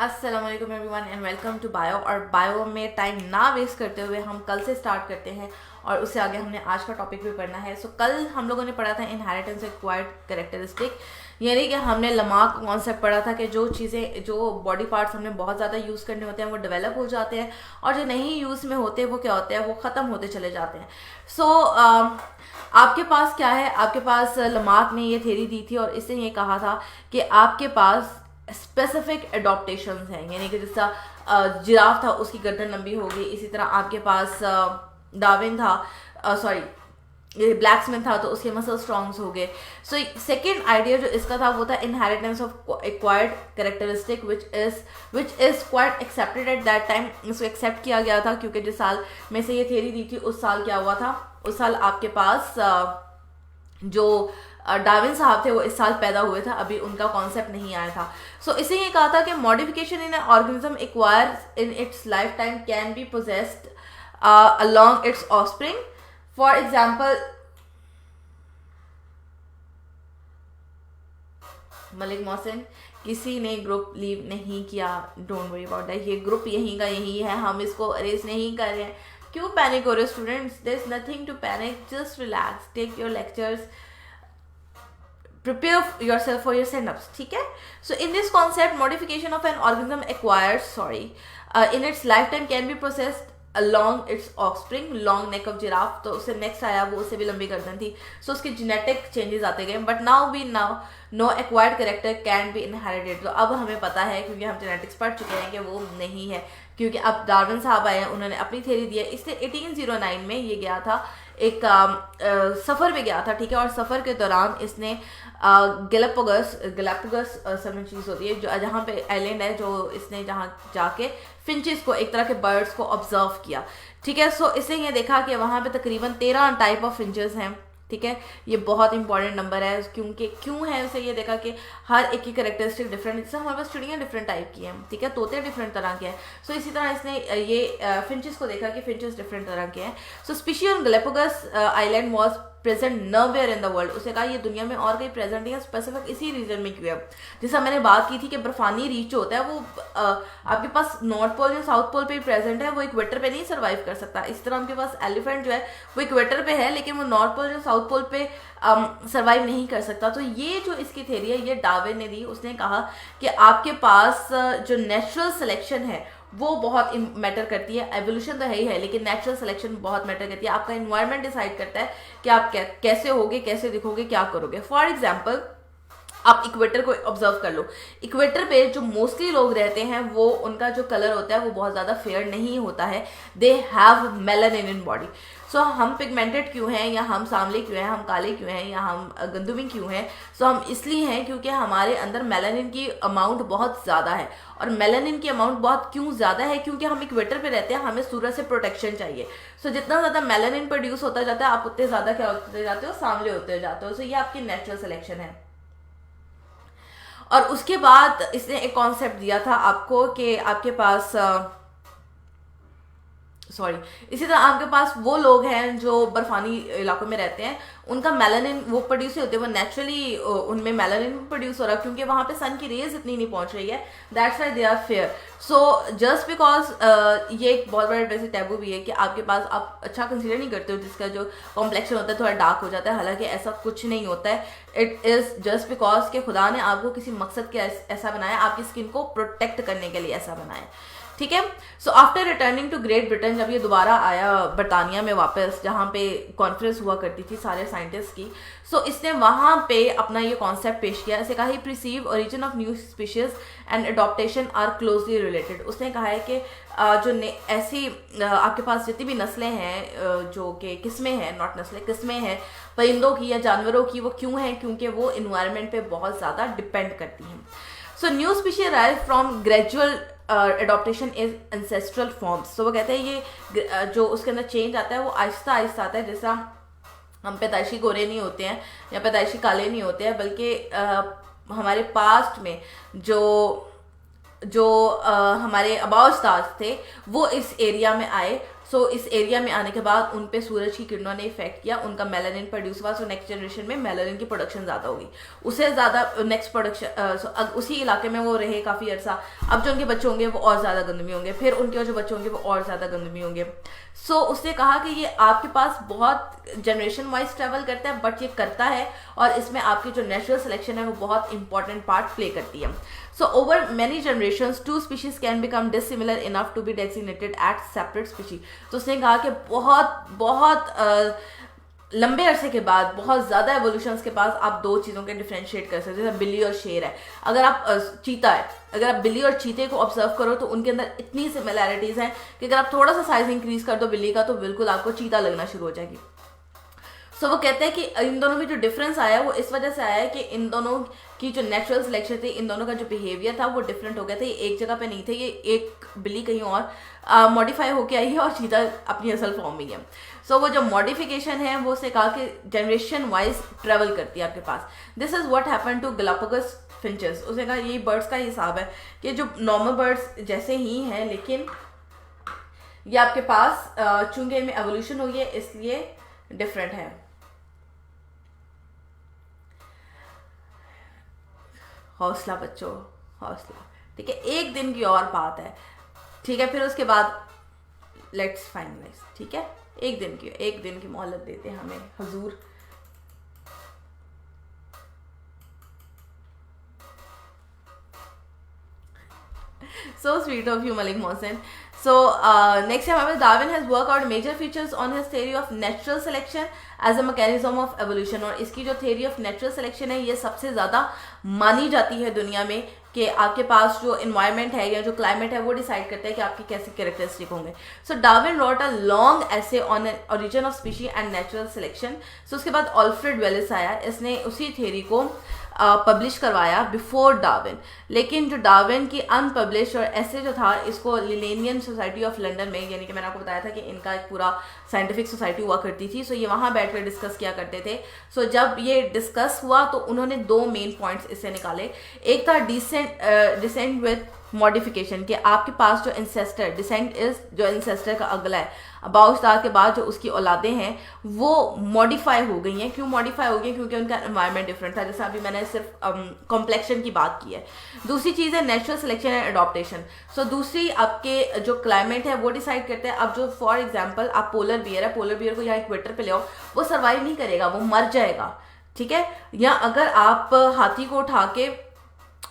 अस्सलाम वालेकुम everyone and welcome to bio. और बायो में टाइम ना वेस्ट करते हुए हम कल से स्टार्ट करते हैं और उससे आगे हमने आज का टॉपिक भी पढ़ना है। कल हम लोगों ने पढ़ा था इनहेरिटेंस एक्वायर्ड कैरेक्टरिस्टिक, यानी कि हमने लमाक कॉन्सेप्ट पढ़ा था कि जो चीज़ें, जो बॉडी पार्ट्स हमने बहुत ज़्यादा यूज़ करने होते हैं वो डेवलप हो जाते हैं और जो नहीं यूज़ में होते वो क्या होते हैं, वो ख़त्म होते चले जाते हैं। आपके पास क्या है, आपके पास लमाक ने ये थ्योरी दी थी और इसने ये कहा था कि आपके पास स्पेसिफिक एडॉप्टेशंस हैं, यानी कि जैसा जिराफ था उसकी गर्दन लंबी हो गई, इसी तरह आपके पास डार्विन था, ब्लैक्समैन था तो उसके मसल स्ट्रॉन्ग्स हो गए। सेकेंड आइडिया जो इसका था वो था inheritance of acquired characteristic which is quite accepted at that time. इसको एक्सेप्ट किया गया था क्योंकि जिस साल में से ये थ्योरी दी थी उस साल क्या हुआ था, उस साल आपके पास जो डार्विन साहब थे वो इस साल पैदा हुए थे, अभी उनका कॉन्सेप्ट नहीं आया था। इसे ये कहा था कि modification in organism acquires in its life time can be possessed along its offspring. For example, Malik Mohsin, किसी ने ग्रुप लीव नहीं किया, डोंट वरी अबाउट दैट, ये ग्रुप यहीं का यही है, हम इसको अरेज नहीं कर रहे हैं। क्यों पैनिक हो रहे हो students? There is nothing to panic, just relax, take your lectures, prepare yourself for your stand-ups, ठीक है? So in this concept, modification of an organism acquires, in its lifetime can be processed along its offspring. Long neck of giraffe, तो उससे next आया, वो उससे भी लंबी गर्दन थी, so उसके जेनेटिक चेंजेस आते गए। But now we know acquired character can be inherited. तो अब हमें पता है, क्योंकि हम जेनेटिक्स पढ़ चुके हैं, कि वो नहीं है, क्योंकि अब डार्विन साहब आए हैं, उन्होंने अपनी थ्योरी दी है। इससे 1809 में ये गया था, एक सफ़र में गया था, ठीक है, और सफ़र के दौरान इसने गैलापागोस सब चीज़ होती है जो जहाँ पे आइलैंड है, जो इसने जहाँ जाके फिंचेस को, एक तरह के बर्ड्स को ऑब्जर्व किया, ठीक है। इससे ये देखा कि वहाँ पे तकरीबन 13 टाइप ऑफ फिंचेस हैं, ठीक है। ये बहुत इंपॉर्टेंट नंबर है, क्यों है उसे ये देखा कि हर एक की कैरेक्टरिस्टिक डिफरेंट, जैसे हमारे पास चिड़ियाँ डिफरेंट टाइप की हैं, ठीक है, तोते डिफरेंट तरह के हैं। इसी तरह इसने ये फिंचेस को देखा कि फिंचेस डिफरेंट तरह के हैं। Species on Galapagos island was present nowhere in the world. उसे कहा ये दुनिया में और कहीं प्रेजेंट नहीं है, स्पेसिफिक इसी रीजन में क्यों है। जैसा मैंने बात की थी कि बर्फानी रीच जो होता है वो आपके पास नॉर्थ पोल या साउथ पोल पे ही प्रेजेंट है, वो इक्वेटर पे नहीं सर्वाइव कर सकता। इस तरह आपके पास एलिफेंट जो है वो इक्वेटर पे है, लेकिन वो नॉर्थ पोल या साउथ पोल पे सर्वाइव नहीं कर सकता। तो ये जो इसकी थ्योरी है ये डार्विन ने दी। उसने कहा कि आपके पास जो नेचुरल सिलेक्शन है वो बहुत मैटर करती है। एवोल्यूशन तो है ही है, लेकिन नेचुरल सिलेक्शन बहुत मैटर करती है। आपका इन्वायरमेंट डिसाइड करता है कि आप कैसे होगे, कैसे दिखोगे, क्या करोगे। फॉर एग्जाम्पल, आप इक्वेटर को ऑब्जर्व कर लो। इक्वेटर पे जो मोस्टली लोग रहते हैं वो, उनका जो कलर होता है वो बहुत ज़्यादा फेयर नहीं होता है, they have melanin in body. हम पिगमेंटेड क्यों हैं, या हम सांवले क्यों हैं, हम काले क्यों हैं, या हम गंदुमी क्यों हैं? हम इसलिए हैं क्योंकि हमारे अंदर मेलानिन की अमाउंट बहुत ज़्यादा है। और मेलानिन की अमाउंट बहुत क्यों ज़्यादा है? क्योंकि हम इक्वेटर पे रहते हैं, हमें सूरज से प्रोटेक्शन चाहिए। जितना ज़्यादा मेलानिन प्रोड्यूस होता जाता है, आप उतने ज़्यादा क्या होते जाते हो, सांवले होते जाते हो। ये आपकी नेचुरल सिलेक्शन है। और उसके बाद इसने एक कॉन्सेप्ट दिया था आपको कि आपके पास इसी तरह आपके पास वो लोग हैं जो बर्फानी इलाकों में रहते हैं, उनका मेलानिन वो प्रोड्यूस होते हैं, वो नेचुरली उनमें मेलानिन प्रोड्यूस हो रहा है क्योंकि वहाँ पे सन की रेज इतनी नहीं पहुँच रही है, that's why they are fair. Just because ये एक बहुत बड़ा वैसे टैबू भी है कि आपके पास, आप अच्छा कंसीडर नहीं करते हो जिसका जो कॉम्प्लेक्शन होता है थोड़ा डार्क हो जाता है, हालांकि ऐसा कुछ नहीं होता है। इट इज़ जस्ट बिकॉज के खुदा ने आपको किसी मकसद के ऐसा बनाया, आपकी स्किन को प्रोटेक्ट करने के लिए ऐसा बनाया, ठीक है। After returning to Great Britain, जब ये दोबारा आया बरतानिया में वापस, जहाँ पे कॉन्फ्रेंस हुआ करती थी सारे साइंटिस्ट की, इसने वहाँ पे अपना ये कॉन्सेप्ट पेश किया। इसे कहा ही perceive origin of new species and adaptation are closely related. उसने कहा है कि जो ऐसी आपके पास जितनी भी नस्लें हैं, जो कि किस्में हैं, नॉट नस्लें, किस्में हैं परिंदों की या जानवरों की, वो क्यों हैं? क्योंकि वो इन्वायरमेंट पे बहुत ज़्यादा डिपेंड करती हैं। New species arrive from gradual adaptation is ancestral forms. वो कहते हैं ये जो उसके अंदर चेंज आता है वो आहिस्ता आहिस्ता आता है। जैसा हम पैदाइशी गोरे नहीं होते हैं या पैदाइशी काले नहीं होते हैं, बल्कि हमारे पास्ट में जो हमारे अबाउस्ताज थे वो इस एरिया में आए। सो इस एरिया में आने के बाद उन पे सूरज की किरणों ने इफेक्ट किया, उनका मेलानिन प्रोड्यूस हुआ। सो नेक्स्ट जनरेशन में मेलानिन की प्रोडक्शन ज़्यादा होगी, उससे ज़्यादा नेक्स्ट प्रोडक्शन उसी इलाके में वो रहे काफ़ी अर्सा। अब जो उनके बच्चे होंगे वो और ज़्यादा गंदमी होंगे, फिर उनके जो बच्चे होंगे वो और ज़्यादा गंदमी होंगे। सो उसने कहा कि ये आपके पास बहुत जनरेशन वाइज ट्रैवल करता है, बट ये करता है और इसमें आपकी जो नेचुरल सिलेक्शन है वो बहुत इंपॉर्टेंट पार्ट प्ले करती है। So over many generations, two species can become dissimilar enough to be designated as separate species. तो उसने कहा कि बहुत बहुत लंबे अरसे के बाद, बहुत ज़्यादा एवोल्यूशंस के पास आप दो चीज़ों के डिफ्रेंशिएट कर सकते हैं, जैसे बिल्ली और शेर है। अगर आप चीता है, अगर आप बिल्ली और चीते को ऑब्जर्व करो तो उनके अंदर इतनी सिमिलैरिटीज़ हैं कि अगर आप थोड़ा सा साइज इंक्रीज कर दो बिल्ली का तो बिल्कुल आपको चीता लगना शुरू हो जाएगी। सो वो कहते हैं कि इन दोनों में जो डिफरेंस आया है वो इस वजह से आया है कि इन दोनों की जो नेचुरल सिलेक्शन थी, इन दोनों का जो बिहेवियर था वो डिफरेंट हो गया था। ये एक जगह पे नहीं थे, ये एक बिल्ली कहीं और मॉडिफाई होके आई है और चीता अपनी असल फॉर्म में है। सो वो जो मॉडिफिकेशन है वो से कहा कि जनरेशन वाइज ट्रेवल करती है आपके पास। This is what happen to Galapagos finches. उसने कहा यही बर्ड्स का हिसाब है कि जो नॉर्मल बर्ड्स जैसे ही हैं, लेकिन ये आपके पास चूंकि इनमें एवोल्यूशन हुई है इसलिए डिफरेंट है। हौसला बच्चों, हौसला, ठीक है। एक दिन की और बात है, ठीक है, फिर उसके बाद लेट्स फाइनलाइज, ठीक है। एक दिन की मोहलत देते हैं हमें हजूर। So sweet of you, Malik Mohsen. So next time, Darwin has worked out major features on his theory of natural selection as a mechanism of evolution. और इसकी जो theory of natural selection है ये सबसे ज़्यादा मानी जाती है दुनिया में कि आपके पास जो environment है या जो climate है वो decide करता है कि आपके कैसे characteristic होंगे। So Darwin wrote a long essay on an origin of species and natural selection. So उसके बाद Alfred Wallace आया, इसने उसी theory को पब्लिश करवाया बिफोर डार्विन। लेकिन जो डार्विन की अनपब्लिश और ऐसे जो था इसको लिनेनियन सोसाइटी ऑफ लंदन में, यानी कि मैंने आपको बताया था कि इनका एक पूरा साइंटिफिक सोसाइटी हुआ करती थी। सो ये वहाँ बैठ कर डिस्कस किया करते थे। सो जब ये डिस्कस हुआ तो उन्होंने दो मेन पॉइंट्स इससे निकाले। एक था डिसेंट विद मॉडिफिकेशन, कि आपके पास जो इंसेस्टर, डिसेंट इज जो इंसेस्टर का अगला है, अबाउस्टार के बाद जो उसकी औलादें हैं वो मॉडिफाई हो गई हैं। क्यों मॉडिफाई हो गई? क्योंकि उनका एनवायरनमेंट डिफरेंट था, जैसे अभी मैंने सिर्फ कॉम्प्लेक्शन की बात की है। दूसरी चीज़ है नेचुरल सिलेक्शन एंड अडॉप्टेशन। सो दूसरी आपके जो क्लाइमेट है वो डिसाइड करते हैं। अब जो फॉर एग्जाम्पल आप पोलर बियर है, पोलर बियर को यहाँ इक्वेटर पे ले आओ, वो सर्वाइव नहीं करेगा, वो मर जाएगा, ठीक है। या अगर आप हाथी को उठा के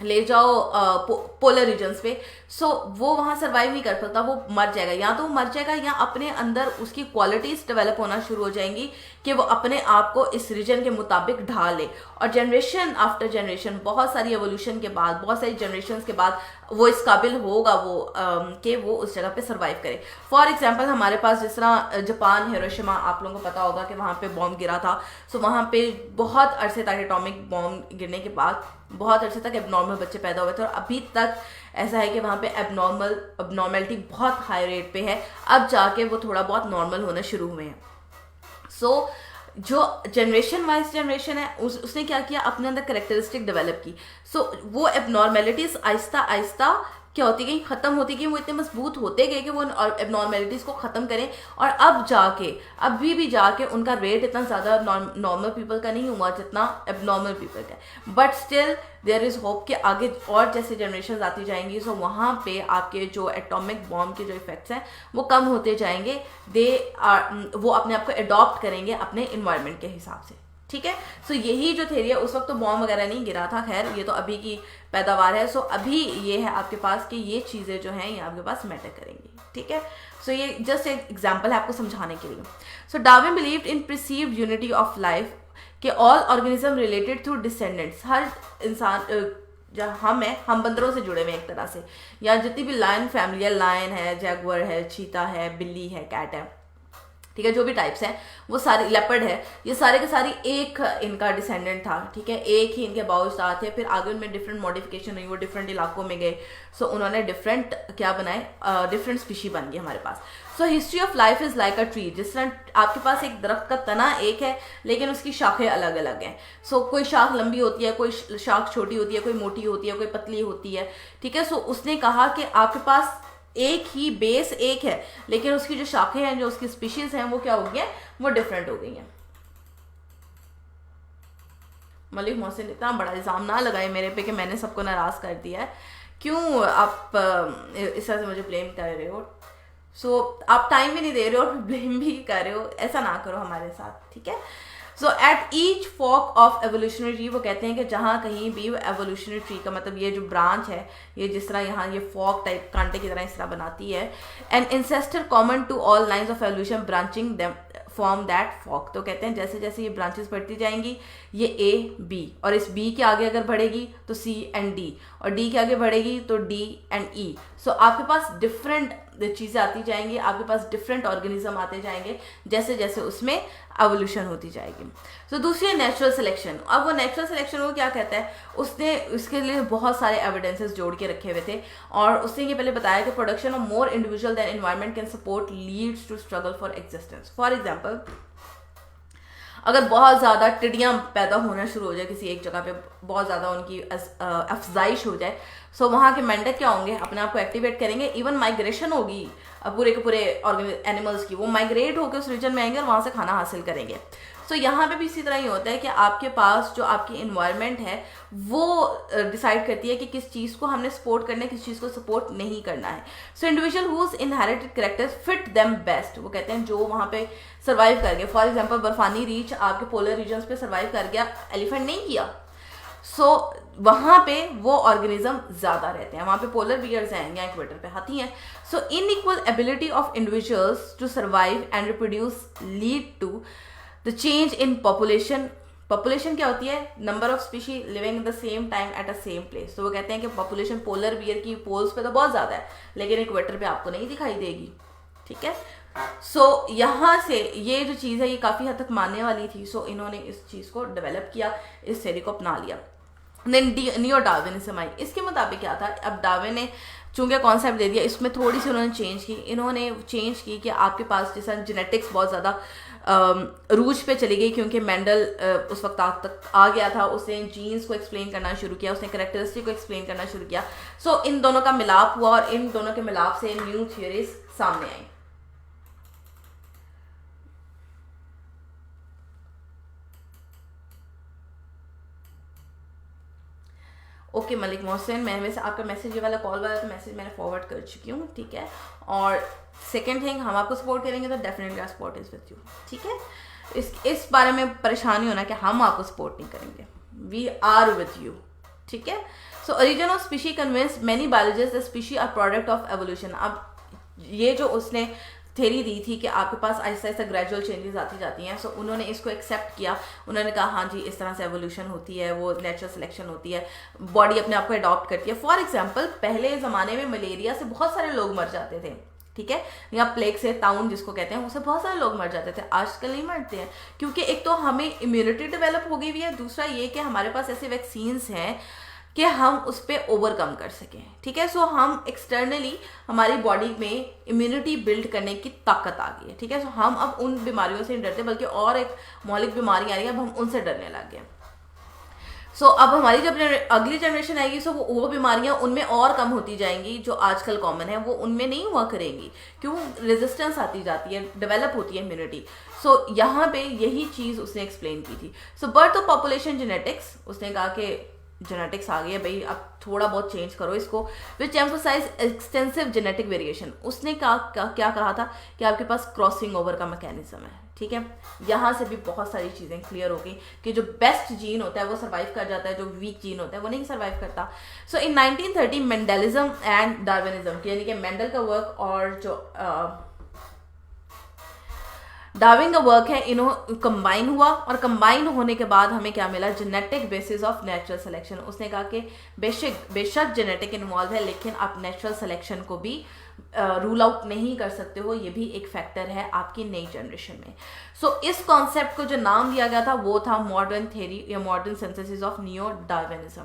ले जाओ पोलर रीजन्स पे, सो वो वहाँ सर्वाइव नहीं कर सकता, वो मर जाएगा। या तो वो मर जाएगा या अपने अंदर उसकी क्वालिटीज डेवलप होना शुरू हो जाएंगी कि वो अपने आप को इस रीजन के मुताबिक ढाल ले। और जनरेशन आफ्टर जनरेशन, बहुत सारी एवोल्यूशन के बाद, बहुत सारी जनरेशन के बाद वो इस काबिल होगा वो कि वो उस जगह पे सर्वाइव करे। फॉर एग्जांपल हमारे पास जिस तरह जापान, हिरोशिमा, आप लोगों को पता होगा कि वहाँ पे बॉम्ब गिरा था। सो वहाँ पे बहुत अरसे तक एटॉमिक बॉम्ब गिरने के बाद बहुत अरसे तक एबनॉर्मल बच्चे पैदा हुए थे, और अभी तक ऐसा है कि वहाँ पे एबनॉर्मेलिटी बहुत हाई रेट पे है। अब जाके वो थोड़ा बहुत नॉर्मल होना शुरू हुए हैं। सो जो जनरेशन वाइज जनरेशन है उसने क्या किया, अपने अंदर करेक्टरिस्टिक डेवलप की। सो वो एबनॉर्मेलिटीज आहिस्ता आहिस्ता क्या होती गई, खत्म होती गई। वो इतने मजबूत होते गए कि वो एबनॉर्मेलिटीज को खत्म करें, और अब जाके अभी भी जाके उनका रेट इतना ज़्यादा नॉर्मल पीपल का नहीं हुआ जितना एबनॉर्मल पीपल का। But still there is hope कि आगे और जैसे जनरेशन आती जाएंगी सो वहाँ पे आपके जो एटॉमिक बॉम्ब के जो इफेक्ट्स हैं वो कम होते जाएंगे। वो अपने आप को अडॉप्ट करेंगे अपने इन्वायरमेंट के हिसाब से, ठीक है। सो यही जो थेरी है, उस वक्त तो बॉम्ब वगैरह नहीं गिरा था, खैर ये तो अभी की पैदावार है। सो अभी ये है आपके पास कि ये चीज़ें जो हैं ये आपके पास मैटर करेंगी, ठीक है। सो ये जस्ट एक एग्जांपल है आपको समझाने के लिए। So Darwin believed in perceived unity of life, कि all organism related through descendants. हर इंसान हम बंदरों से जुड़े हुए हैं एक तरह से, या जितनी भी लायन फैमिली है, लायन है, जैगुअर है, चीता है, बिल्ली है, कैट है, ठीक है, जो भी टाइप्स हैं वो सारी, लेपर्ड है, ये सारे के सारी एक इनका डिसेंडेंट था, ठीक है। एक ही इनके बाउस्टार थे, फिर आगे उनमें डिफरेंट मॉडिफिकेशन हुई, वो डिफरेंट इलाकों में गए। सो उन्होंने डिफरेंट क्या बनाए, डिफरेंट स्पीशी बन गई हमारे पास। So history of life is like a tree. जिस तरह आपके पास एक दरख्त का तना एक है लेकिन उसकी शाखें अलग अलग हैं। सो कोई शाख लंबी होती है, कोई शाख छोटी होती है, कोई मोटी होती है, कोई पतली होती है, ठीक है। सो उसने कहा कि आपके पास एक ही बेस एक है, लेकिन उसकी जो शाखें हैं, जो उसकी स्पीशीज हैं, वो क्या हो गई हैं, वो डिफरेंट हो गई हैं। मलिक मोहसिन, इतना बड़ा इल्ज़ाम ना लगाए मेरे पे कि मैंने सबको नाराज़ कर दिया है। क्यों आप इस तरह से मुझे ब्लेम कर रहे हो? सो आप टाइम भी नहीं दे रहे हो और ब्लेम भी कर रहे हो, ऐसा ना करो हमारे साथ, ठीक है। So at each fork of evolutionary tree, वो कहते हैं कि जहाँ कहीं भी एवोल्यूशनरी ट्री का मतलब ये जो ब्रांच है, ये जिस तरह यहाँ ये फॉक टाइप कांटे की तरह इस तरह बनाती है, an ancestor common to all lines of evolution branching them form that fork. तो कहते हैं जैसे जैसे ये ब्रांचेस बढ़ती जाएंगी, ये ए बी, और इस बी के आगे अगर बढ़ेगी तो सी एंड डी, और डी के आगे बढ़ेगी तो डी एंड ई। सो आपके पास डिफरेंट चीज़ें आती जाएंगी, आपके पास डिफरेंट ऑर्गेनिज्म आते जाएंगे जैसे जैसे उसमें एवोल्यूशन होती जाएगी। तो दूसरी है नेचुरल सिलेक्शन। अब वो नेचुरल सिलेक्शन वो क्या कहता है, उसने उसके लिए बहुत सारे एविडेंसेस जोड़ के रखे हुए थे, और उसने ये पहले बताया कि production of more individual than environment can support leads to struggle for existence. For example, अगर बहुत ज़्यादा टिड्डियाँ पैदा होना शुरू हो जाए किसी एक जगह पे, बहुत ज़्यादा उनकी अफजाइश हो जाए, सो वहाँ के मेंढक क्या होंगे, अपने आप को एक्टिवेट करेंगे, इवन माइग्रेशन होगी पूरे के पूरे एनिमल्स की, वो माइग्रेट होकर उस रीजन में आएंगे और वहाँ से खाना हासिल करेंगे। सो यहाँ पे भी इसी तरह ही होता है कि आपके पास जो आपकी इन्वायरमेंट है वो डिसाइड करती है कि किस चीज़ को हमने सपोर्ट करना है, किस चीज़ को सपोर्ट नहीं करना है। So individual whose inherited characters fit them best, वो कहते हैं जो वहाँ पे सर्वाइव कर गए। फॉर एग्जाम्पल, बर्फानी रीच आपके पोलर रीजन्स पे सर्वाइव कर गया, एलिफेंट नहीं किया। सो वहाँ पे वो ऑर्गेनिज्म ज़्यादा रहते हैं, वहाँ पे पोलर बियर्स हैं या इक्वेटर पे हाथी हैं। So inequal ability of individuals to survive and reproduce lead to the change in population. Population क्या होती है, number of species living in the same time at a same place. तो वो कहते हैं कि पॉपुलेशन पोलर बियर की poles पे तो बहुत ज़्यादा है, लेकिन इक्वेटर पे आपको नहीं दिखाई देगी, ठीक है। सो यहाँ से ये जो चीज़ है ये काफ़ी हद तक मानने वाली थी। सो इन्होंने इस चीज़ को डेवलप किया, इस थ्योरी को अपना लिया। नियो डार्विनिज्म आई। इसके मुताबिक क्या था, अब डार्विन ने चूंकि कॉन्सेप्ट दे दिया, इसमें थोड़ी सी उन्होंने चेंज की। इन्होंने चेंज की कि आपके पास जैसा जेनेटिक्स बहुत ज़्यादा रूज पे चली गई, क्योंकि मेंडल उस वक्त तक आ गया था, उसने जीन्स को एक्सप्लेन करना शुरू किया, उसने कैरेक्टरिस्टिक को एक्सप्लेन करना शुरू किया। सो इन दोनों का मिलाप हुआ और इन दोनों के मिलाप से न्यू थ्योरीज सामने आई। ओके मलिक मोहसिन, मैं वैसे आपका मैसेज ये वाला कॉल वाला तो मैसेज मैंने फॉरवर्ड कर चुकी हूँ, ठीक है। और सेकंड थिंग, हम आपको सपोर्ट करेंगे तो definitely our support is with you, ठीक है। इस बारे में परेशानी होना कि हम आपको सपोर्ट नहीं करेंगे, वी आर विद यू, ठीक है। So origin of species convince many biologist the species are product of evolution. अब ये जो उसने थ्योरी दी थी कि आपके पास ऐसा ऐसा ग्रेजुअल चेंजेस आती जाती हैं, सो उन्होंने इसको एक्सेप्ट किया। उन्होंने कहा हाँ जी, इस तरह से एवोल्यूशन होती है, वो नेचुरल सिलेक्शन होती है, बॉडी अपने आप को अडॉप्ट करती है। फॉर एग्जांपल, पहले ज़माने में मलेरिया से बहुत सारे लोग मर जाते थे, ठीक है, या प्लेग से, ताउन जिसको कहते हैं, उससे बहुत सारे लोग मर जाते थे। आजकल नहीं मरते हैं, क्योंकि एक तो हमें इम्यूनिटी डेवलप हो गई हुई है, दूसरा ये कि हमारे पास ऐसे वैक्सीन्स हैं कि हम उस पर ओवरकम कर सकें, ठीक है। सो हम एक्सटर्नली हमारी बॉडी में इम्यूनिटी बिल्ड करने की ताकत आ गई है, ठीक है। सो हम अब उन बीमारियों से नहीं डरते, बल्कि और एक मौलिक बीमारी आ रही है, अब हम उनसे डरने लग गए। सो अब हमारी जब अगली जनरेशन आएगी, सो वो बीमारियां उनमें और कम होती जाएंगी, जो आजकल कॉमन है वो उनमें नहीं हुआ करेंगी, क्यों, रेजिस्टेंस आती जाती है, डेवलप होती है इम्यूनिटी। सो यहाँ पे यही चीज़ उसने एक्सप्लेन की थी। सो बर्थ ऑफ पॉपुलेशन जेनेटिक्स, उसने कहा कि जेनेटिक्स आ गई है भाई, अब थोड़ा बहुत चेंज करो इसको, विच एम्फोसाइज एक्सटेंसिव जेनेटिक वेरिएशन। उसने क्या कहा था कि आपके पास क्रॉसिंग ओवर का मैकेनिज्म है, ठीक है। यहाँ से भी बहुत सारी चीज़ें क्लियर हो गई कि जो बेस्ट जीन होता है वो सर्वाइव कर जाता है, जो वीक जीन होता है वो नहीं सर्वाइव करता। सो इन 1930 मेंडलिज्म एंड डार्विनिज्म, यानी कि मेंडल का वर्क और जो डार्विन का वर्क है, इन्हों कंबाइन हुआ, और कंबाइन होने के बाद हमें क्या मिला, genetic basis of natural selection. उसने कहा कि बेशक जेनेटिक इन्वॉल्व है, लेकिन आप नेचुरल सिलेक्शन को भी रूल आउट नहीं कर सकते हो, ये भी एक फैक्टर है आपकी नई जनरेशन में। सो इस कॉन्सेप्ट को जो नाम दिया गया था वो था मॉडर्न थ्योरी या modern synthesis of neo Darwinism.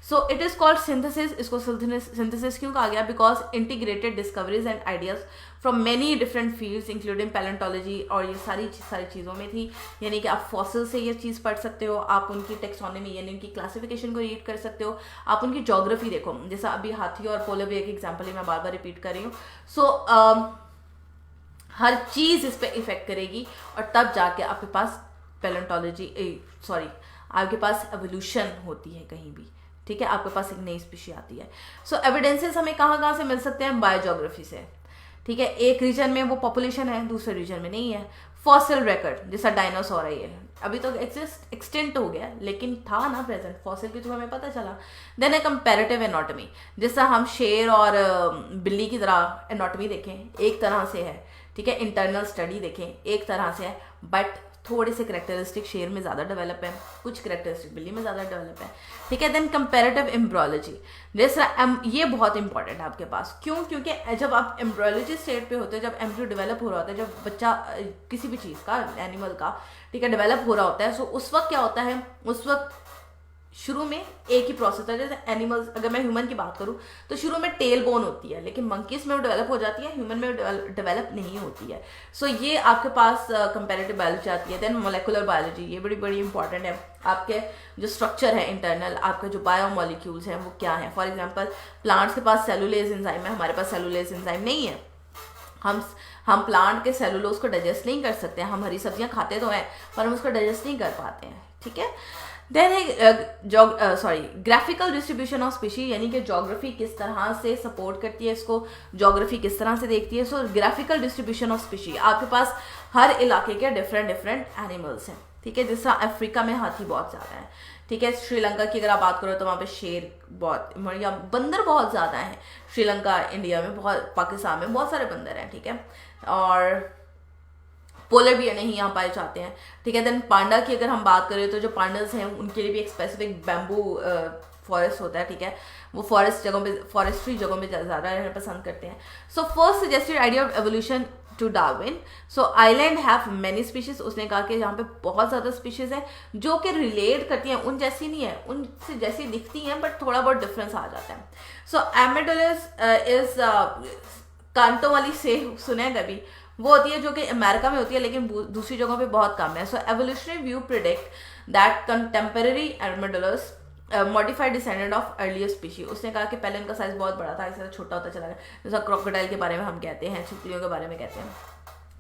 So it is called synthesis. इसको सिंथेसिस क्यों कहा गया, because integrated discoveries and ideas from many different fields including palaeontology, और ये सारी चीज़ों में थी। यानी कि आप फॉसिल से ये चीज़ पढ़ सकते हो, आप उनकी टेक्सोनॉमी यानी उनकी क्लासिफिकेशन को रीड कर सकते हो, आप उनकी जोग्राफी देखो, जैसा अभी हाथी और पोलर बेयर की एग्जाम्पल ही मैं बार बार रिपीट कर रही हूँ। सो हर चीज़ इस पर इफेक्ट करेगी और तब जाके आपके पास आपके पास एवोल्यूशन होती है कहीं भी, ठीक है, आपके पास एक नई स्पीशी आती है। सो एविडेंसेस हमें कहाँ से मिल सकते हैं? बायोजोग्राफी से, ठीक है। एक रीजन में वो पॉपुलेशन है, दूसरे रीजन में नहीं है। फॉसिल रिकॉर्ड, जैसा डायनासोर है, ये अभी तो एक्सटेंट हो गया लेकिन था ना प्रेजेंट, फॉसिल के थ्रू हमें पता चला। देन है कंपैरेटिव एनाटॉमी, जैसा हम शेर और बिल्ली की तरह एनाटॉमी देखें एक तरह से है, ठीक है, इंटरनल स्टडी देखें एक तरह से है, बट थोड़े से करेक्टरिस्टिक शेर में ज़्यादा डेवलप है, कुछ करेक्टरिस्टिक बिल्ली में ज़्यादा डेवलप है, ठीक है। देन कंपैरेटिव एम्ब्रियोलॉजी, जैसा ये बहुत इंपॉर्टेंट है आपके पास, क्यों? क्योंकि जब आप एम्ब्रियोलॉजी स्टेट पे होते हैं, जब एम्ब्रियो डेवलप हो रहा होता है, जब बच्चा किसी भी चीज़ का, एनिमल का, ठीक है, डेवलप हो रहा होता है, सो उस वक्त क्या होता है, उस वक्त शुरू में एक ही प्रोसेस है। जैसे एनिमल्स, अगर मैं ह्यूमन की बात करूं तो शुरू में टेल बोन होती है, लेकिन मंकीज में वो डेवलप हो जाती है, ह्यूमन में डेवलप नहीं होती है। सो ये आपके पास कंपैरेटिव बायोलॉजी आती है। देन मोलेकुलर बायोलॉजी, ये बड़ी इंपॉर्टेंट है। आपके जो स्ट्रक्चर है इंटरनल, आपके जो बायोमोलिक्यूल्स हैं वो क्या है। फॉर एग्जाम्पल प्लांट्स के पास सेलुलेज एंजाइम है, हमारे पास सेलुलेज एंजाइम नहीं है। हम प्लांट के सेलुलोज को डाइजेस्ट नहीं कर सकते, हम हरी सब्जियां खाते तो हैं पर हम उसको डाइजेस्ट नहीं कर पाते हैं, ठीक है। देन है ग्राफिकल डिस्ट्रीब्यूशन ऑफ स्पीशी, यानी कि जोग्राफी किस तरह से सपोर्ट करती है इसको, जोग्राफी किस तरह से देखती है। सो ग्राफिकल डिस्ट्रीब्यूशन ऑफ स्पीशी, आपके पास हर इलाके के डिफरेंट एनिमल्स हैं, ठीक है। जैसा अफ्रीका में हाथी बहुत ज़्यादा है, ठीक है। श्रीलंका की अगर आप बात करो तो वहाँ पे शेर बहुत, या बंदर बहुत ज़्यादा है। श्रीलंका, इंडिया में बहुत, पाकिस्तान में बहुत सारे बंदर हैं, ठीक है। और पोलर बियर नहीं यहाँ पाए जाते हैं, ठीक है। देन पांडा की अगर हम बात करें तो जो पांडास हैं उनके लिए भी एक स्पेसिफिक बैम्बू फॉरेस्ट होता है, ठीक है। वो फॉरेस्ट्री जगहों पे ज़्यादा रहना पसंद करते हैं। So first suggested idea of evolution to Darwin, so island have many species, उसने कहा कि यहाँ पे बहुत ज़्यादा स्पीशीज हैं जो कि रिलेट करती हैं, उन जैसी नहीं है, उनसे जैसी दिखती हैं बट थोड़ा बहुत डिफरेंस आ जाता है। सो एमेडोलस इज कांटों वाली से सुने हैं कभी, वो होती है जो कि अमेरिका में होती है लेकिन दूसरी जगहों पे बहुत कम है। So evolutionary view predict that contemporary armadillos modified descendant of earlier species, उसने कहा कि पहले उनका साइज बहुत बड़ा था, इस तरह छोटा होता चला गया, जैसा क्रोकोडाइल के बारे में हम कहते हैं, छिपकलियों के बारे में कहते हैं।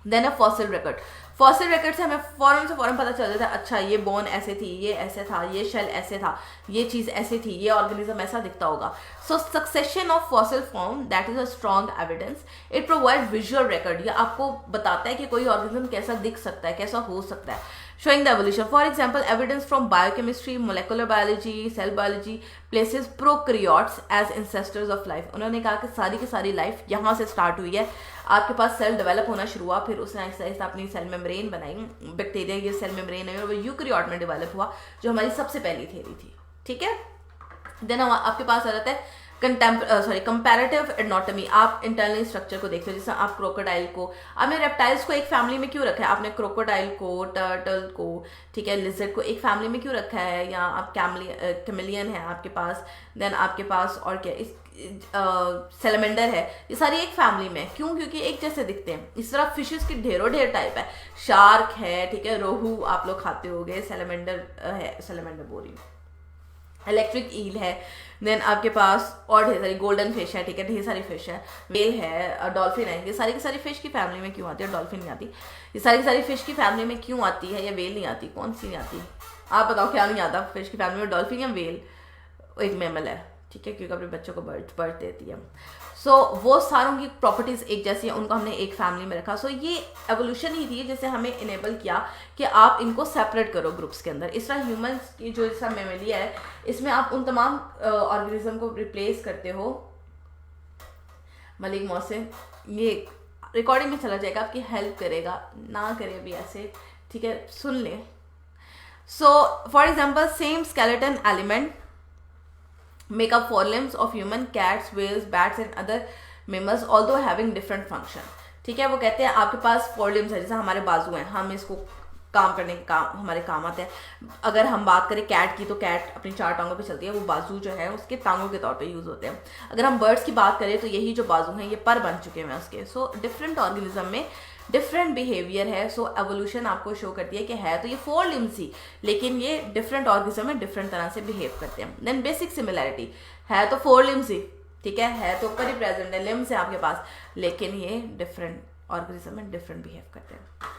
Then a fossil record, fossil record से हमें फौरन पता चल जाता है, अच्छा ये बोन ऐसे थी, ये ऐसे था, ये शेल ऐसे था, ये चीज़ ऐसी थी, ये ऑर्गेनिज्म ऐसा दिखता होगा। So succession of fossil form that is a strong evidence, it provide visual record, ये आपको बताता है कि कोई ऑर्गेनिज्म कैसा दिख सकता है, कैसा हो सकता है। showing the evolution, for example evidence from biochemistry, molecular biology, cell biology places prokaryotes as ancestors of life, उन्होंने कहा कि सारी की सारी लाइफ यहाँ से स्टार्ट हुई है, आपके पास सेल डेवलप होना शुरू हुआ, फिर उसने ऐसा ऐसा अपनी सेल मेम्ब्रेन बनाई, बैक्टीरिया की सेल मेम्ब्रेन है और वो यूकैरियोट में डेवलप हुआ, जो हमारी सबसे पहली थ्योरी थी, ठीक है। देन आपके पास आ जाता है कंपैरेटिव एनाटॉमी, आप इंटरनल स्ट्रक्चर को देखते हो, जैसे आप क्रोकोडाइल को, आपने रेप्टाइल्स को एक फैमिली में क्यों रखा है, आपने क्रोकोडाइल को, टर्टल को, ठीक है, लिजर्ड को एक फैमिली में क्यों रखा है, या आप कैमलियन है आपके पास, देन आपके पास और क्या, सेलेमेंडर है, ये सारी एक फैमिली में, क्यों? क्योंकि एक जैसे दिखते हैं। इस तरह फिशेस के ढेर टाइप है, शार्क है, ठीक है, रोहू आप लोग खाते होगे, सेलेमेंडर है, सेलेमेंडर बोरी, इलेक्ट्रिक ईल है, देन आपके पास और ढेर सारी गोल्डन फिश है, ठीक है, ढेर सारी फिश है, वेल है, डॉल्फिन है, ये सारी की सारी फिश की फैमिली में क्यों आती है, डॉल्फिन नहीं आती, ये सारी की सारी फिश की फैमिली में क्यों आती है, या वेल नहीं आती, कौन सी नहीं आती, आप बताओ क्या नहीं आता फिश की फैमिली में, डॉल्फिन या वेल, एक मैमल है, ठीक है, क्योंकि अपने बच्चों को बर्थ देती है। सो वो सारों की प्रॉपर्टीज एक जैसी है, उनको हमने एक फैमिली में रखा। सो ये एवोल्यूशन ही थी जिससे हमें इनेबल किया कि आप इनको सेपरेट करो ग्रुप्स के अंदर। इस तरह ह्यूमंस की जो इसका मेमेलिया है, इसमें आप उन तमाम ऑर्गेनिज्म को रिप्लेस करते हो। मलिक मोहसिन, ये रिकॉर्डिंग में चला जाएगा, आपकी हेल्प करेगा, ना करे अभी ऐसे, ठीक है, सुन ले। So for example same skeleton element make up forelimbs of human, cats, whales, bats and other mammals although having different function, ठीक है। वो कहते हैं आपके पास forelimbs है, जैसे हमारे बाजू हैं, हम इसको काम करने के काम हमारे काम आते हैं। अगर हम बात करें कैट की, तो कैट अपनी 4 टांगों पे चलती है, वो बाजू जो है उसके टांगों के तौर पे यूज़ होते हैं। अगर हम बर्ड्स की बात करें तो यही जो बाजू हैं ये पर बन चुके हैं उसके। सो डिफरेंट ऑर्गेनिज्म में डिफरेंट बिहेवियर है। सो एवोल्यूशन आपको शो करती है कि है तो ये 4 लिम्स ही, लेकिन ये डिफरेंट ऑर्गेनिज्म में डिफरेंट तरह से बिहेव करते हैं। देन बेसिक सिमिलैरिटी है तो 4 लिम्स ही, ठीक है तो ऊपर ही प्रेजेंट है, लिम्स है आपके पास, लेकिन ये डिफरेंट ऑर्गेनिज्म में डिफरेंट बिहेव करते हैं।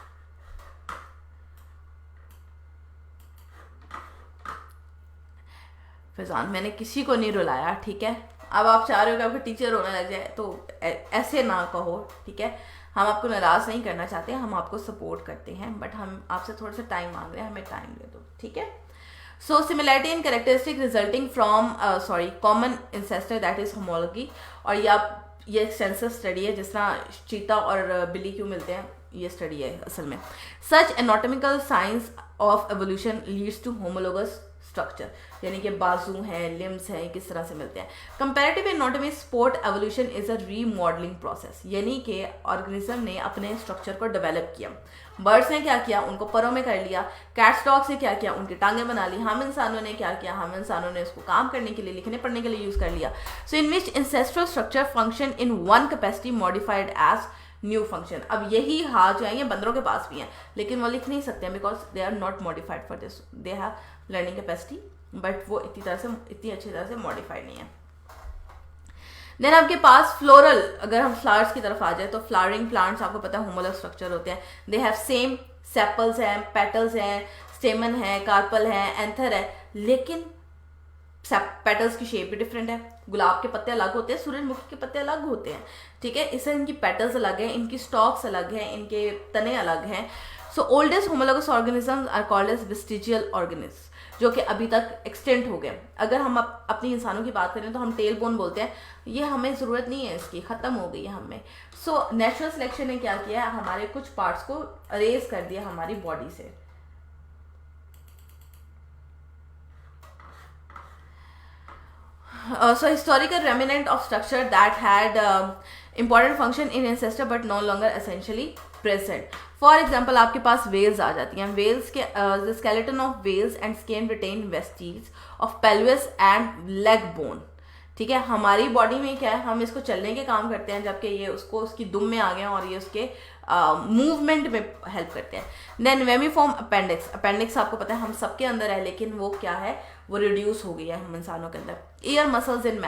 फैजान मैंने किसी को नहीं रुलाया, ठीक है। अब आप चाह रहे हो कि आपका टीचर रोने लग जाए, तो ऐसे ना कहो, ठीक है। हम आपको नाराज नहीं करना चाहते, हम आपको सपोर्ट करते हैं, बट हम आपसे थोड़ा सा टाइम मांग रहे हैं, हमें टाइम दे दो, ठीक है। So similarity in characteristic resulting from common ancestor that is homology. और ये एक्सटेंसिव स्टडी है, जिस तरह चीता और बिल्ली क्यों मिलते हैं, ये स्टडी है असल में। Such anatomical science of evolution leads to homologous structure, यानी कि बाजू हैं, लिम्स हैं, किस तरह से मिलते हैं। Comparative anatomy sport evolution is a remodelling process, यानी कि ऑर्गेनिज्म ने अपने स्ट्रक्चर को डेवलप किया। बर्ड्स ने क्या किया, उनको परों में कर लिया। कैट्स डॉग्स ने क्या किया, उनकी टांगें बना ली। हम इंसानों ने क्या किया, हम इंसानों ने उसको काम करने के लिए, लिखने पढ़ने के लिए यूज कर लिया। So in which ancestral structure function in one capacity modified as new function. अब यही हाल जो है ये बंदरों के पास भी हैं, लेकिन वो लिख नहीं सकते हैं because they are not modified for this, they have learning capacity, but वो इतनी अच्छी तरह से मॉडिफाइड नहीं है। देन आपके पास फ्लोरल, अगर हम फ्लावर्स की तरफ आ जाए तो फ्लावरिंग प्लांट्स आपको पता है होमोलॉग स्ट्रक्चर होते हैं। दे हैव सेम सेपल्स हैं, पेटल्स हैं, स्टेमन है, कार्पल है, एंथर है, लेकिन पेटल्स की शेप भी डिफरेंट है। गुलाब के पत्ते अलग होते हैं, सूरजमुखी के पत्ते अलग होते हैं, ठीक है। इससे इनकी पेटल्स अलग हैं, इनकी स्टॉक्स अलग हैं, इनके तने अलग हैं। So oldest homologous organisms are called as vestigial organism, जो कि अभी तक एक्सटेंट हो गए। अगर हम अपनी इंसानों की बात करें तो हम टेल बोन बोलते हैं, ये हमें ज़रूरत नहीं है, इसकी ख़त्म हो गई है हमें। सो नेचुरल सिलेक्शन ने क्या किया, हमारे कुछ पार्ट्स को अरेज कर दिया हमारी बॉडी से। So historical remnant of structure that had important function in ancestor but no longer essentially present. For example, आपके पास whales आ जाती हैं। whales के the skeleton of whales and skin retain vestiges of pelvis and leg bone, ठीक है। हमारी body में क्या है, हम इसको चलने के काम करते हैं, जबकि ये उसको उसकी दुम में आ गए और ये उसके मूवमेंट में हेल्प करते हैं। देन वेमिफॉर्म अपेंडिक्स, अपेंडिक्स आपको पता है हम सबके अंदर है, लेकिन वो क्या है, वो रिड्यूस हो गई है हम इंसानों के अंदर। ईयर मसल्स इन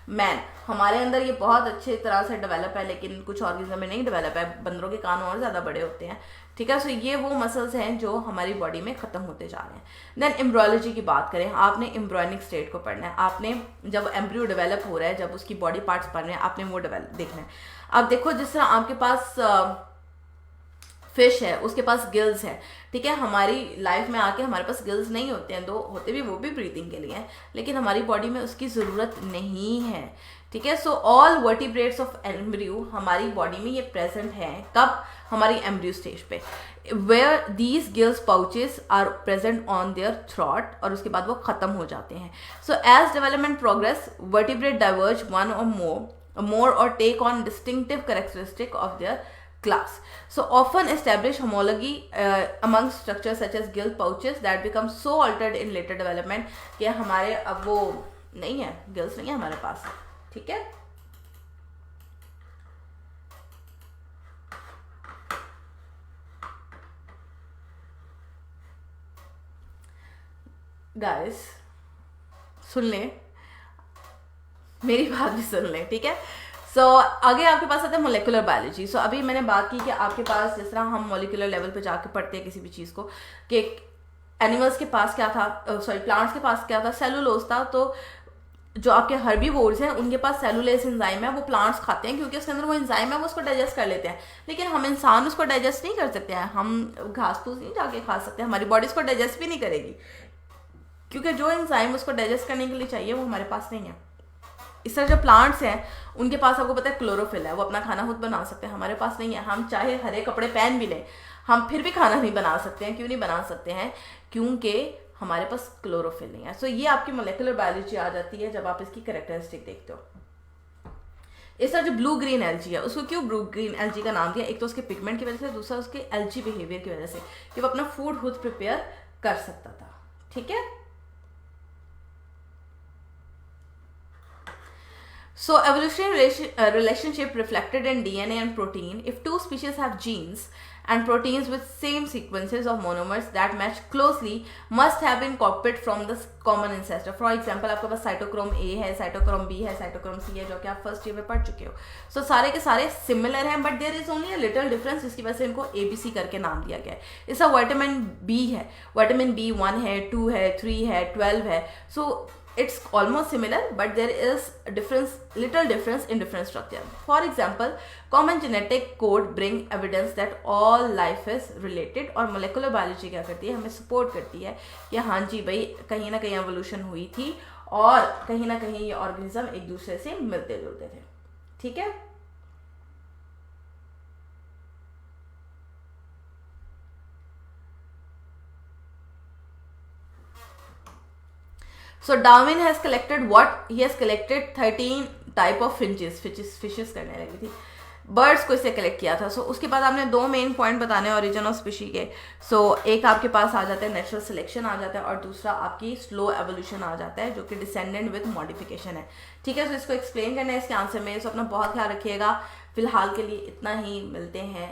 मैन, हमारे अंदर ये बहुत अच्छी तरह से डेवलप है, लेकिन कुछ ऑर्गेनिज्म में नहीं डेवलप है। बंदरों के कान और ज़्यादा बड़े होते हैं, ठीक है। सो ये वो मसल्स हैं जो हमारी बॉडी में ख़त्म होते जा रहे हैं। देन एम्ब्रियोलॉजी की बात करें, आपने एम्ब्रियोनिक स्टेट को पढ़ना है। आपने जब एम्ब्रियो डेवलप हो रहा है, जब उसकी बॉडी पार्ट्स बन रहे हैं, आपने वो डेवलप देखना है। अब देखो, जिस तरह आपके पास फिश है, उसके पास गिल्स है, ठीक है। हमारी लाइफ में आके हमारे पास गिल्स नहीं होते हैं, दो होते भी, वो भी ब्रीथिंग के लिए हैं, लेकिन हमारी बॉडी में उसकी ज़रूरत नहीं है, ठीक है। So all vertebrates of embryo हमारी बॉडी में ये प्रेजेंट है, कब, हमारी एम्ब्रियो स्टेज पे, where these gills pouches are present on their throat, और उसके बाद वो ख़त्म हो जाते हैं। So as development progress, vertebrate diverge one और मोर और take on distinctive characteristic of their class. So often establish homology among structures such as gill pouches that become so altered in later development कि हमारे अब वो नहीं है, gills नहीं है हमारे पास, ठीक है। गाइस सुन लें, मेरी बात भी सुन लें, ठीक है। सो आगे आपके पास आता है मोलिकुलर बायोलॉजी। सो अभी मैंने बात की कि आपके पास जिस तरह हम मोलिकुलर लेवल पे जाके पढ़ते हैं किसी भी चीज़ को, कि एनिमल्स के पास क्या था, प्लांट्स के पास क्या था, सेलुलोज था। तो जो आपके हर्बीवोर्स हैं उनके पास सेलुलेस एंजाइम है, वो प्लांट्स खाते हैं क्योंकि उसके अंदर वो एंजाइम है, वो उसको डाइजेस्ट कर लेते हैं। लेकिन हम इंसान उसको डाइजेस्ट नहीं कर सकते हैं, हम घास फूस नहीं जाके खा सकते, हमारी बॉडी उसको डाइजेस्ट भी नहीं करेगी, क्योंकि जो एंजाइम उसको डाइजेस्ट करने के लिए चाहिए वो हमारे पास नहीं है। इस तरह जो प्लांट्स हैं उनके पास आपको पता है क्लोरोफिल है, वो अपना खाना खुद बना सकते हैं, हमारे पास नहीं है। हम चाहे हरे कपड़े पहन भी लें, हम फिर भी खाना नहीं बना सकते हैं। क्यों नहीं बना सकते हैं? क्योंकि हमारे पास क्लोरोफिल नहीं है। सो ये आपकी मोलिकुलर बायोलॉजी आ जाती है जब आप इसकी कैरेक्टरिस्टिक देखते हो। इस तरह जो ब्लू ग्रीन एल्जी है, उसको क्यों ब्लू ग्रीन एल्जी का नाम दिया? एक तो उसके पिगमेंट की वजह से, दूसरा उसके एल्जी बिहेवियर की वजह से कि वो अपना फूड खुद प्रिपेयर कर सकता था, ठीक है। So evolutionary relationship reflected in DNA and protein. If two species have genes and proteins with same sequences of monomers that match closely must have been copied from the common ancestor. For example, आपके पास cytochrome A है, cytochrome B है, cytochrome C है, जो कि आप first year में पढ़ चुके हो. So सारे के सारे सिमिलर हैं, but there is only a little difference, जिसकी वजह से इनको ABC करके नाम दिया गया है. इसका विटामिन B है, विटामिन B 1 है, 2 है, 3 है, 12 है. So it's almost similar, but there is little difference in different structure. For example, common genetic code bring evidence that all life is related. और molecular biology क्या करती है, हमें support करती है कि हाँ जी भाई, कहीं ना कहीं evolution हुई थी और कहीं ना कहीं ये organism एक दूसरे से मिलते जुलते थे. ठीक है. So Darwin has collected what? He has collected 13 type of finches. Fishes करने लगी थी. बर्ड्स को इससे कलेक्ट किया था. सो उसके बाद आपने दो मेन पॉइंट बताने ओरिजिन ऑफ स्पीशी के. सो एक आपके पास आ जाता है नेचुरल सिलेक्शन आ जाता है, और दूसरा आपकी स्लो एवोल्यूशन आ जाता है, जो कि डिसेंडेंट विद मॉडिफिकेशन है. ठीक है. सो इसको एक्सप्लेन करना है इसके आंसर में. सो अपना बहुत ख्याल रखिएगा. फिलहाल के लिए इतना ही. मिलते हैं,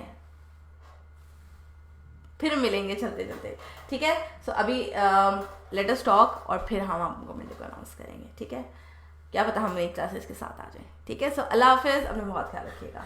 फिर मिलेंगे चलते चलते. ठीक है. सो अभी लेट अस टॉक, और फिर हम आपको मिलने को अनाउंस करेंगे. ठीक है. क्या पता हम एक क्लासेस के साथ आ जाएं. ठीक है. सो अल्लाह हाफिज़. अपना बहुत ख्याल रखिएगा.